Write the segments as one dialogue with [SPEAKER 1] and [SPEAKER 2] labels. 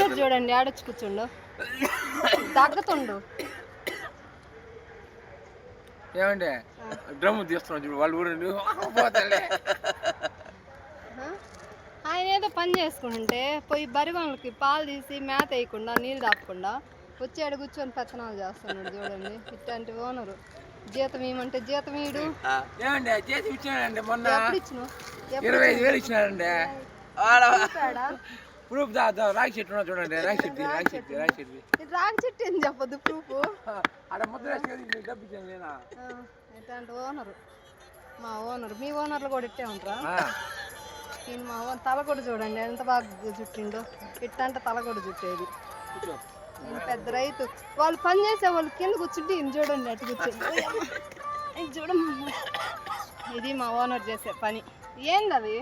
[SPEAKER 1] Owner చూడండి ఆడొచ్చి కూర్చుండు, తగ్గుతుండు.
[SPEAKER 2] ఏమండి డ్రమ్ తీస్తున్నాడు చూడు వాళ్ళు ఊరండి.
[SPEAKER 1] ఆయన ఏదో పని చేసుకుంటుంటే పోయి బరిగొంగలకి పాలు తీసి మేత వేయకుండా నీళ్ళు దాపకుండా వచ్చి ఆడ కూర్చొని పెత్తనాలు చేస్తున్నాడు చూడండి. ఇట్లాంటి ఓనరు జీతం ఇవ్వమంటే జీతం ఇడు.
[SPEAKER 2] ఏమండి చేసి ఇచ్చినాడండి మొన్న
[SPEAKER 1] ఎప్పుడు ఇచ్చినావు?
[SPEAKER 2] 25,000 ఇచ్చినాడండి.
[SPEAKER 1] చెప్పాడా?
[SPEAKER 2] ప్రూఫ్ రాగి చెట్టు ఉన్నది చూడండి. రాగి చెట్టు
[SPEAKER 1] ఇది రాగి చెట్టు ఏం చెప్పదు ప్రూఫ్.
[SPEAKER 2] ఆడ ముద్ర వేసి డబ్బు ఇచ్చాను నేనా.
[SPEAKER 1] ఇట్లాంటి ఓనరు మా ఓనరు. మీ ఓనర్లు కూడా ఇట్టే ఉంటారా? ఈయన మా ఓనర్ తల కూడా చూడండి ఎంత బాగా చుట్టిండో. ఇట్టంటే తల కూడా చుట్టేది. ఈయన పెద్ద రైతు. వాళ్ళు పని చేసే వాళ్ళు కింద కూర్చుంటే ఈయన చూడండి అటు కూర్చొని చూడమ్మా. ఇది మా ఓనర్ చేసే పని. ఏంది అవి?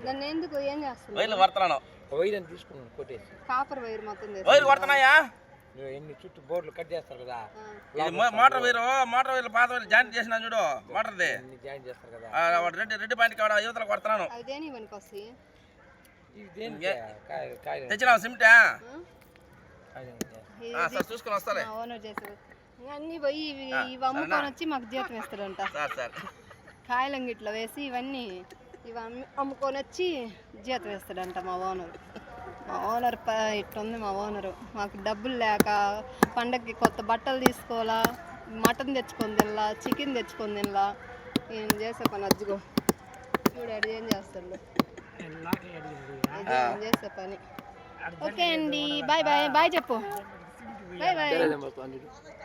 [SPEAKER 1] నన్ను ఎందుకు ఏం చేస్తున్నాను? కాపర్ వైర్ మొత్తం
[SPEAKER 3] ఎన్ని చుట్టూ బోర్డులు కట్ చేస్తారు కదా,
[SPEAKER 2] మోటార్ వైర్ పాత వైర్ జాయింట్ చేసిన చూడు. మోటార్ది
[SPEAKER 3] జాయింట్ చేస్తారు కదా,
[SPEAKER 2] రెడ్డి పాయింట్ కాడ యువతలు కొడుతున్నాను.
[SPEAKER 1] అదేని మనకి వస్తాయి
[SPEAKER 2] తెచ్చినా సిమెంటా చూసుకుని వస్తాలే.
[SPEAKER 1] ఓనర్ చేసేది అన్నీ పోయి ఇవి అమ్ముకొని వచ్చి మాకు జీతం ఇస్తాడంట. కాయలంగి ఇట్లా వేసి ఇవి అమ్ముకొని వచ్చి జీతం ఇస్తాడంట మా ఓనర్. మా ఓనర్ ఇట్టుంది మా ఓనరు. మాకు డబ్బులు లేక పండగకి కొత్త బట్టలు తీసుకోవాలా, మటన్ తెచ్చుకొని తినలా, చికెన్ తెచ్చుకొని తినలా. ఏం చేసే పని అజ్జుగో చూడాడు ఏం చేస్తాడు. ఏం చేసే పని. ఓకే అండి, బాయ్ బాయ్. బాయ్ చెప్పు. Bye bye.